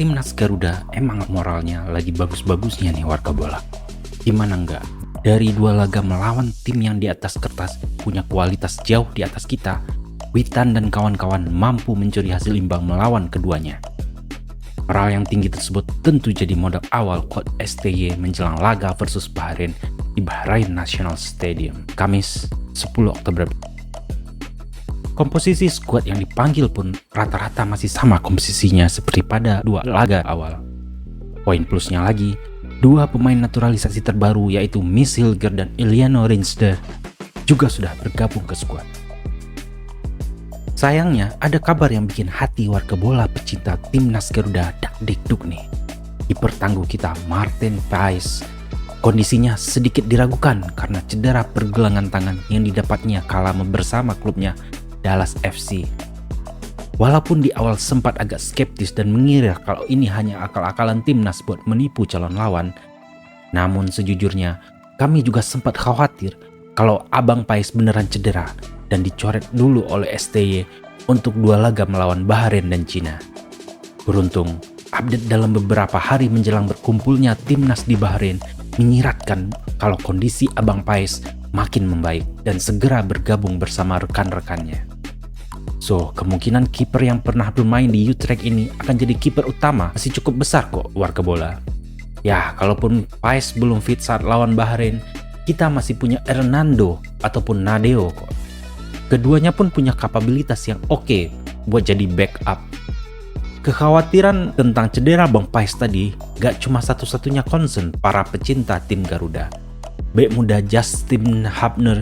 Timnas Garuda emang moralnya lagi bagus-bagusnya nih warga bola. Gimana enggak? Dari 2 laga melawan tim yang di atas kertas punya kualitas jauh di atas kita, Witan dan kawan-kawan mampu mencuri hasil imbang melawan keduanya. Moral yang tinggi tersebut tentu jadi modal awal Coach STY menjelang laga versus Bahrain di Bahrain National Stadium, Kamis 10 Oktober. Komposisi skuad yang dipanggil pun rata-rata masih sama komposisinya seperti pada 2 laga awal. Poin plusnya lagi, 2 pemain naturalisasi terbaru yaitu Miss Hilger dan Iliano Rinsder juga sudah bergabung ke skuad. Sayangnya ada kabar yang bikin hati warga bola pecinta Timnas Garuda dak-dikduk nih. Kiper tangguh kita Martin Paes kondisinya sedikit diragukan karena cedera pergelangan tangan yang didapatnya kala bersama klubnya Dallas FC. Walaupun di awal sempat agak skeptis dan mengira kalau ini hanya akal-akalan timnas buat menipu calon lawan, namun sejujurnya kami juga sempat khawatir kalau Abang Paes beneran cedera dan dicoret dulu oleh STY untuk 2 laga melawan Bahrain dan Cina. Beruntung, update dalam beberapa hari menjelang berkumpulnya timnas di Bahrain menyiratkan kalau kondisi Abang Paes makin membaik dan segera bergabung bersama rekan-rekannya. So, kemungkinan kiper yang pernah bermain di Utrecht ini akan jadi kiper utama masih cukup besar kok warga bola. Ya, kalaupun Paes belum fit saat lawan Bahrain, kita masih punya Hernando ataupun Nadeo kok. Keduanya pun punya kapabilitas yang oke buat jadi backup. Kekhawatiran tentang cedera Bang Paes tadi gak cuma satu-satunya concern para pecinta tim Garuda. Bek muda Justin Hubner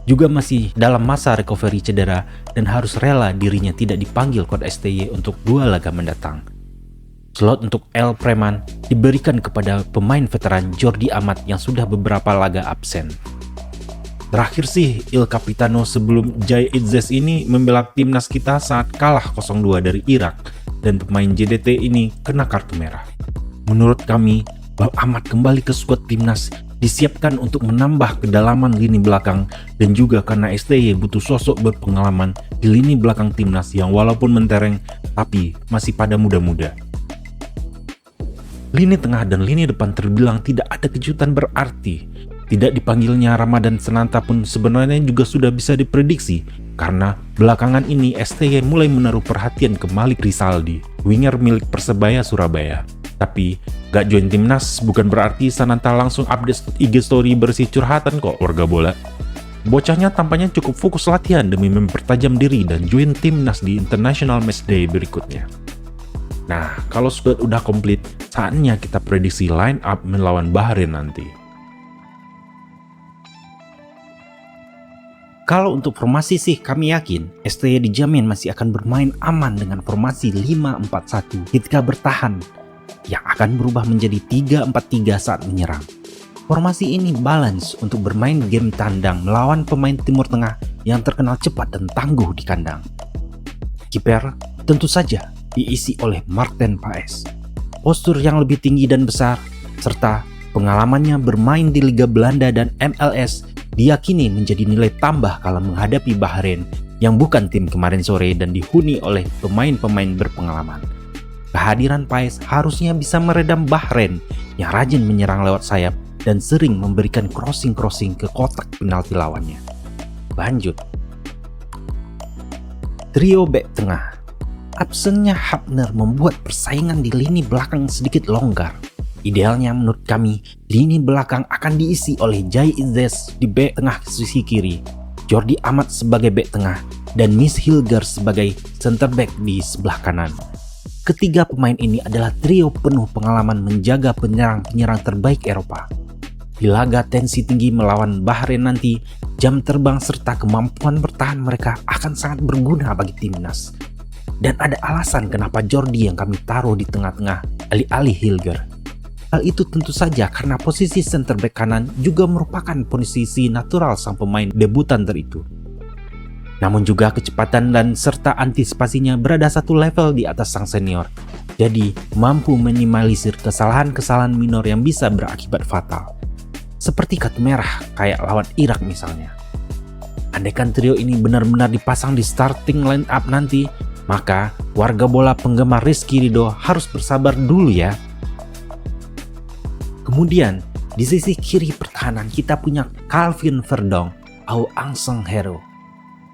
juga masih dalam masa recovery cedera dan harus rela dirinya tidak dipanggil Coach STY untuk 2 laga mendatang. Slot untuk El Preman diberikan kepada pemain veteran Jordi Amat yang sudah beberapa laga absen. Terakhir sih Il Capitano sebelum Jai Izzes ini membela timnas kita saat kalah 0-2 dari Irak dan pemain JDT ini kena kartu merah. Menurut kami, Bang Amat kembali ke skuad timnas disiapkan untuk menambah kedalaman lini belakang dan juga karena STY butuh sosok berpengalaman di lini belakang timnas yang walaupun mentereng tapi masih pada muda-muda. Lini tengah dan lini depan terbilang tidak ada kejutan berarti. Tidak dipanggilnya Ramadan Sananta pun sebenarnya juga sudah bisa diprediksi karena belakangan ini STY mulai menaruh perhatian ke Malik Rizaldi, winger milik Persebaya Surabaya. Tapi gak join timnas bukan berarti Sananta langsung update IG story bersih curhatan kok warga bola. Bocahnya tampaknya cukup fokus latihan demi mempertajam diri dan join timnas di International Matchday berikutnya. Nah, kalau sudah udah komplit, saatnya kita prediksi line up melawan Bahrain nanti. Kalau untuk formasi sih kami yakin STY dijamin masih akan bermain aman dengan formasi 5-4-1 ketika bertahan yang akan berubah menjadi 3-4-3 saat menyerang. Formasi ini balance untuk bermain game tandang melawan pemain Timur Tengah yang terkenal cepat dan tangguh di kandang. Kiper tentu saja diisi oleh Martin Paes. Postur yang lebih tinggi dan besar serta pengalamannya bermain di Liga Belanda dan MLS diyakini menjadi nilai tambah kala menghadapi Bahrain yang bukan tim kemarin sore dan dihuni oleh pemain-pemain berpengalaman. Kehadiran Paes harusnya bisa meredam Bahrain yang rajin menyerang lewat sayap dan sering memberikan crossing-crossing ke kotak penalti lawannya. Lanjut. Trio bek tengah. Absennya Hubner membuat persaingan di lini belakang sedikit longgar. Idealnya menurut kami, lini belakang akan diisi oleh Jai Izzes di bek tengah sisi kiri, Jordi Amat sebagai bek tengah, dan Miss Hilger sebagai center back di sebelah kanan. Ketiga pemain ini adalah trio penuh pengalaman menjaga penyerang-penyerang terbaik Eropa. Di laga tensi tinggi melawan Bahrain nanti, jam terbang serta kemampuan bertahan mereka akan sangat berguna bagi timnas. Dan ada alasan kenapa Jordi yang kami taruh di tengah-tengah alih-alih Hilger. Hal itu tentu saja karena posisi center back kanan juga merupakan posisi natural sang pemain debutan itu. Namun juga kecepatan dan serta antisipasinya berada satu level di atas sang senior. Jadi mampu minimalisir kesalahan-kesalahan minor yang bisa berakibat fatal. Seperti kartu merah kayak lawan Irak misalnya. Andaikan trio ini benar-benar dipasang di starting line up nanti, maka warga bola penggemar Rizky Ridho harus bersabar dulu ya. Kemudian, di sisi kiri pertahanan kita punya Calvin Verdong, Au Angseng Hero.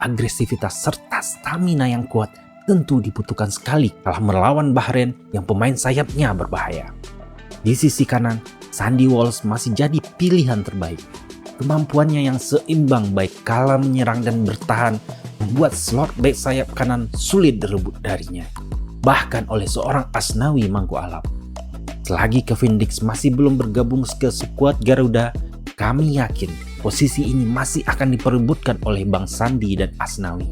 Agresivitas serta stamina yang kuat tentu dibutuhkan sekali kalah melawan Bahrain yang pemain sayapnya berbahaya. Di sisi kanan, Sandy Walsh masih jadi pilihan terbaik. Kemampuannya yang seimbang baik kala menyerang dan bertahan membuat slot back sayap kanan sulit direbut darinya, bahkan oleh seorang Asnawi Mangku Alam. Selagi Kevin Dix masih belum bergabung ke skuad Garuda, kami yakin posisi ini masih akan diperebutkan oleh Bang Sandi dan Asnawi.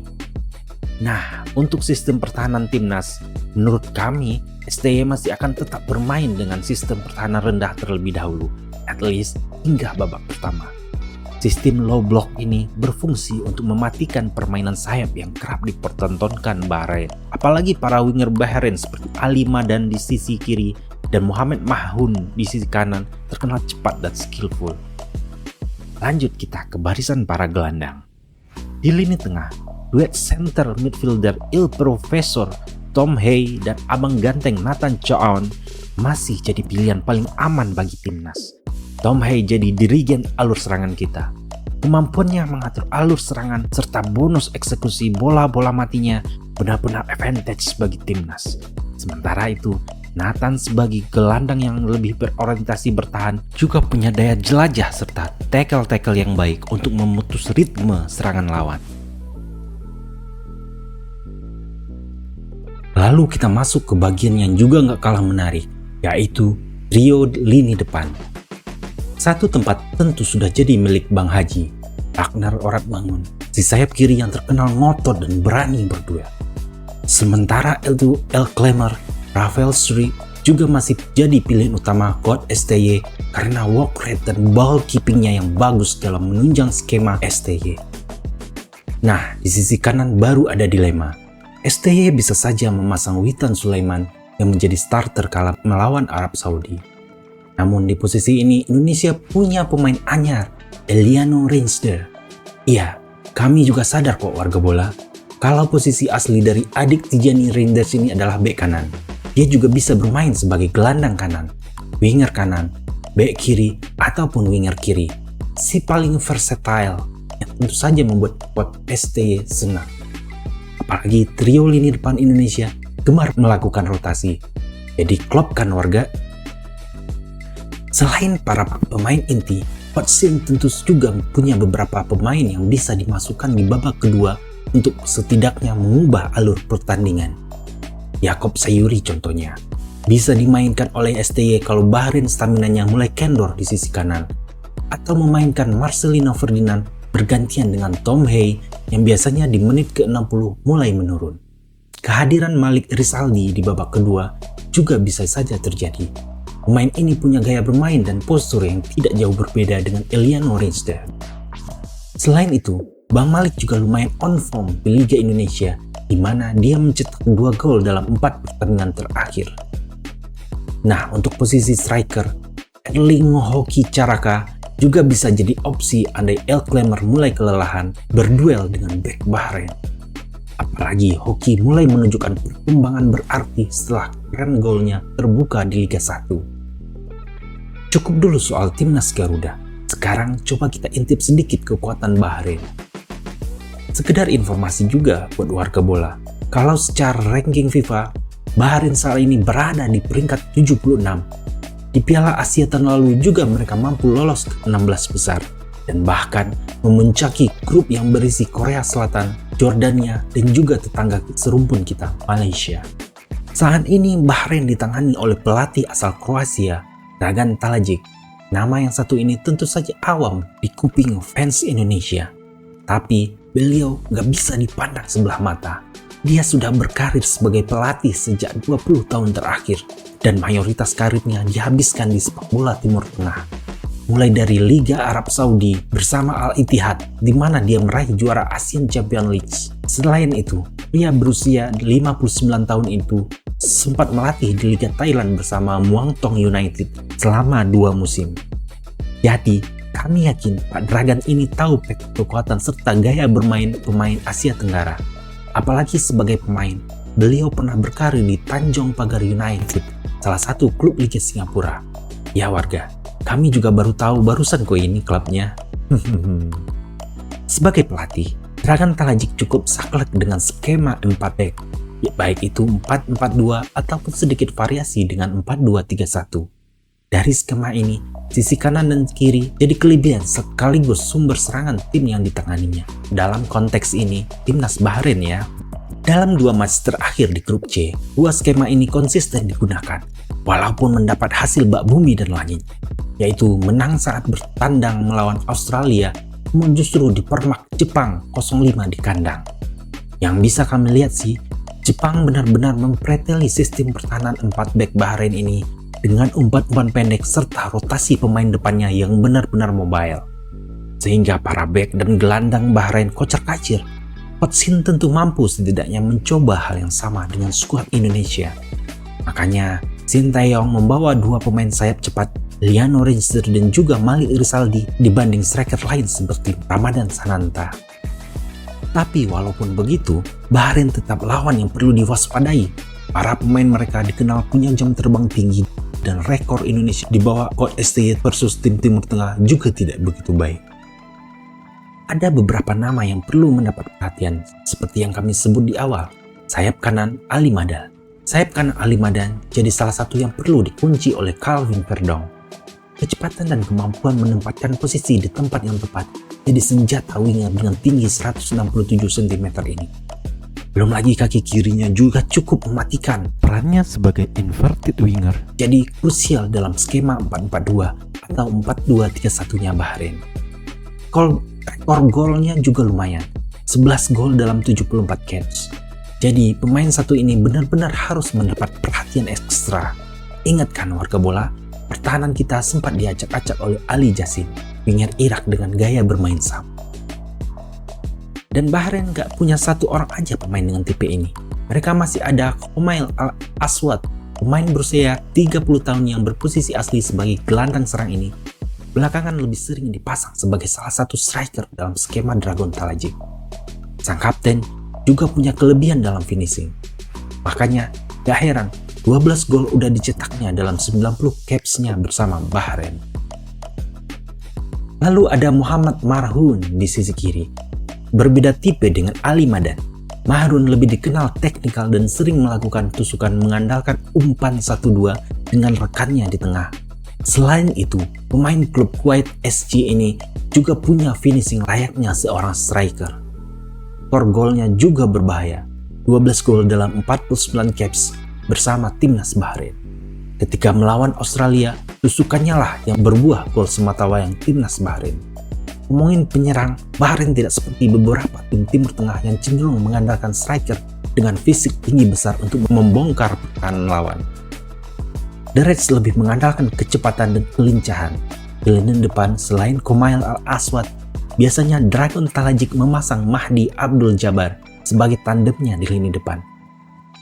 Nah, untuk sistem pertahanan timnas, menurut kami STY masih akan tetap bermain dengan sistem pertahanan rendah terlebih dahulu, at least hingga babak pertama. Sistem low block ini berfungsi untuk mematikan permainan sayap yang kerap dipertontonkan Bahrain. Apalagi para winger Bahrain seperti Ali Madan di sisi kiri dan Mohamed Mahun di sisi kanan terkenal cepat dan skillful. Lanjut kita ke barisan para gelandang. Di lini tengah, duet center midfielder Il Profesor Tom Hay dan abang ganteng Nathan Chow masih jadi pilihan paling aman bagi timnas. Tom Hay jadi dirigen alur serangan kita. Kemampuannya mengatur alur serangan serta bonus eksekusi bola-bola matinya benar-benar advantage bagi timnas. Sementara itu, Nathan sebagai gelandang yang lebih berorientasi bertahan juga punya daya jelajah serta tackle-tackle yang baik untuk memutus ritme serangan lawan. Lalu kita masuk ke bagian yang juga gak kalah menarik, yaitu trio lini depan. Satu tempat tentu sudah jadi milik Bang Haji, Ragnar Oratmangun, si sayap kiri yang terkenal ngotot dan berani berduel. Sementara itu El Clemmer, Rafael Sri juga masih jadi pilihan utama Coach STY karena work rate dan ball keepingnya yang bagus dalam menunjang skema STY. Nah, di sisi kanan baru ada dilema. STY bisa saja memasang Witan Sulaiman yang menjadi starter kala melawan Arab Saudi. Namun di posisi ini Indonesia punya pemain anyar, Eliano Reinsder. Iya, kami juga sadar kok warga bola, kalau posisi asli dari adik Tijani Reinders ini adalah bek kanan. Dia juga bisa bermain sebagai gelandang kanan, winger kanan, bek kiri, ataupun winger kiri. Si paling versatile yang tentu saja membuat squad STY senang. Apalagi trio lini depan Indonesia gemar melakukan rotasi. Jadi klop kan warga? Selain para pemain inti, Coach Shin tentu juga punya beberapa pemain yang bisa dimasukkan di babak kedua untuk setidaknya mengubah alur pertandingan. Yakob Sayuri contohnya, bisa dimainkan oleh STY kalau Bahrain staminanya mulai kendor di sisi kanan, atau memainkan Marcelino Ferdinand bergantian dengan Tom Hay yang biasanya di menit ke-60 mulai menurun. Kehadiran Malik Rizaldi di babak kedua juga bisa saja terjadi. Pemain ini punya gaya bermain dan postur yang tidak jauh berbeda dengan Eliano Reinsder. Selain itu, Bang Malik juga lumayan on form di Liga Indonesia, di mana dia mencetak 2 gol dalam 4 pertandingan terakhir. Nah, untuk posisi striker, Erling Hoki Caraka juga bisa jadi opsi andai El Clemmer mulai kelelahan berduel dengan bek Bahrain. Apalagi Hoki mulai menunjukkan perkembangan berarti setelah tren golnya terbuka di Liga 1. Cukup dulu soal timnas Garuda. Sekarang coba kita intip sedikit kekuatan Bahrain. Sekedar informasi juga buat warga bola. Kalau secara ranking FIFA, Bahrain saat ini berada di peringkat 76. Di Piala Asia tahun lalu juga mereka mampu lolos ke 16 besar. Dan bahkan memuncaki grup yang berisi Korea Selatan, Jordania, dan juga tetangga serumpun kita, Malaysia. Saat ini Bahrain ditangani oleh pelatih asal Kroasia, Dragan Talajic. Nama yang satu ini tentu saja awam di kuping fans Indonesia. Tapi beliau gak bisa dipandang sebelah mata. Dia sudah berkarir sebagai pelatih sejak 20 tahun terakhir. Dan mayoritas karirnya dihabiskan di sepak bola Timur Tengah. Mulai dari Liga Arab Saudi bersama Al-Ittihad, di mana dia meraih juara Asian Champions League. Selain itu, pria berusia 59 tahun itu sempat melatih di Liga Thailand bersama Muang Thong United selama 2 musim. Jadi, kami yakin Pak Dragan ini tahu kekuatan serta gaya bermain pemain Asia Tenggara. Apalagi sebagai pemain, beliau pernah berkarir di Tanjong Pagar United, salah satu klub Liga Singapura. Ya warga, kami juga baru tahu barusan kok ini klubnya. Sebagai pelatih, Dragan Talajic cukup saklek dengan skema 4 back, baik itu 4-4-2 ataupun sedikit variasi dengan 4-2-3-1. Dari skema ini, sisi kanan dan kiri jadi kelebihan sekaligus sumber serangan tim yang ditanganinya. Dalam konteks ini, timnas Bahrain ya. Dalam 2 match terakhir di grup C, 2 skema ini konsisten digunakan, walaupun mendapat hasil bak bumi dan langit, yaitu menang saat bertandang melawan Australia, namun justru dipermak Jepang 0-5 di kandang. Yang bisa kami lihat sih, Jepang benar-benar mempreteli sistem pertahanan 4 back Bahrain ini dengan umpan-umpan pendek serta rotasi pemain depannya yang benar-benar mobile. Sehingga para back dan gelandang Bahrain kocar-kacir. Coach Shin tentu mampu setidaknya mencoba hal yang sama dengan skuad Indonesia. Makanya Shin Tae-yong membawa 2 pemain sayap cepat, Liano Register dan juga Malik Rizaldi dibanding striker lain seperti Ramadan Sananta. Tapi walaupun begitu, Bahrain tetap lawan yang perlu diwaspadai. Para pemain mereka dikenal punya jam terbang tinggi dan rekor Indonesia di bawah Coach STY versus tim Timur Tengah juga tidak begitu baik. Ada beberapa nama yang perlu mendapat perhatian seperti yang kami sebut di awal. Sayap kanan Ali Madan. Sayap kanan Ali Madan jadi salah satu yang perlu dikunci oleh Calvin Verdong. Kecepatan dan kemampuan menempatkan posisi di tempat yang tepat jadi senjata winger dengan tinggi 167 cm ini. Belum lagi kaki kirinya juga cukup mematikan. Perannya sebagai inverted winger jadi krusial dalam skema 4-4-2 atau 4-2-3-1-nya Bahrain. Rekor golnya juga lumayan, 11 gol dalam 74 caps. Jadi pemain satu ini benar-benar harus mendapat perhatian ekstra. Ingat kan warga bola, pertahanan kita sempat diacak-acak oleh Ali Jassim, winger Irak dengan gaya bermain sam. Dan Bahrain gak punya satu orang aja pemain dengan tipe ini. Mereka masih ada Homail Al-Aswad, pemain berusia 30 tahun yang berposisi asli sebagai gelandang serang ini. Belakangan lebih sering dipasang sebagai salah satu striker dalam skema Dragan Talajic. Sang kapten juga punya kelebihan dalam finishing. Makanya gak heran 12 gol udah dicetaknya dalam 90 caps-nya bersama Bahrain. Lalu ada Muhammad Marhun di sisi kiri. Berbeda tipe dengan Ali Madan, Mahrun lebih dikenal teknikal dan sering melakukan tusukan mengandalkan umpan 1-2 dengan rekannya di tengah. Selain itu, pemain klub Kuwait SC ini juga punya finishing layaknya seorang striker. Skor golnya juga berbahaya, 12 gol dalam 49 caps bersama timnas Bahrain. Ketika melawan Australia, tusukannya lah yang berbuah gol sematawayang timnas Bahrain. Ngomongin penyerang, Bahrain tidak seperti beberapa tim Timur Tengah yang cenderung mengandalkan striker dengan fisik tinggi besar untuk membongkar pertahanan lawan. The Reds lebih mengandalkan kecepatan dan kelincahan. Di lini depan, selain Homail Al-Aswad, biasanya Dragan Talajic memasang Mahdi Abdul Jabbar sebagai tandemnya di lini depan.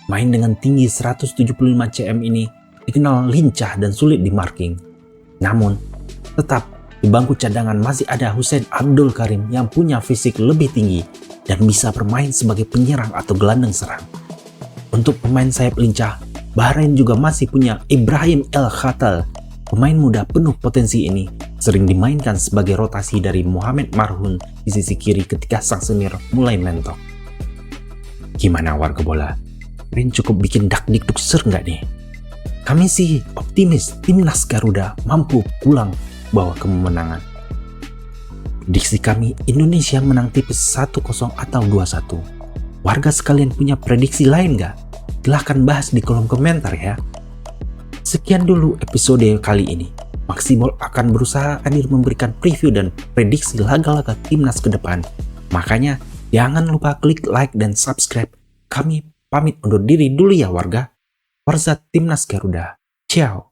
Main dengan tinggi 175 cm ini dikenal lincah dan sulit di marking. Namun, tetap di bangku cadangan masih ada Hussein Abdul Karim yang punya fisik lebih tinggi dan bisa bermain sebagai penyerang atau gelandang serang. Untuk pemain sayap lincah, Bahrain juga masih punya Ibrahim El Khatal. Pemain muda penuh potensi ini sering dimainkan sebagai rotasi dari Muhammad Marhun di sisi kiri ketika sang senior mulai mentok. Gimana warga bola? Bahrain cukup bikin dak-dikduk ser nggak nih? Kami sih optimis timnas Garuda mampu pulang bawa kemenangan. Prediksi kami Indonesia menang tipis 1-0 atau 2-1. Warga sekalian punya prediksi lain nggak? Silahkan bahas di kolom komentar ya. Sekian dulu episode kali ini. Maxiball akan berusaha hadir memberikan preview dan prediksi laga-laga timnas ke depan. Makanya jangan lupa klik like dan subscribe. Kami pamit undur diri dulu ya warga. Forza Timnas Garuda. Ciao.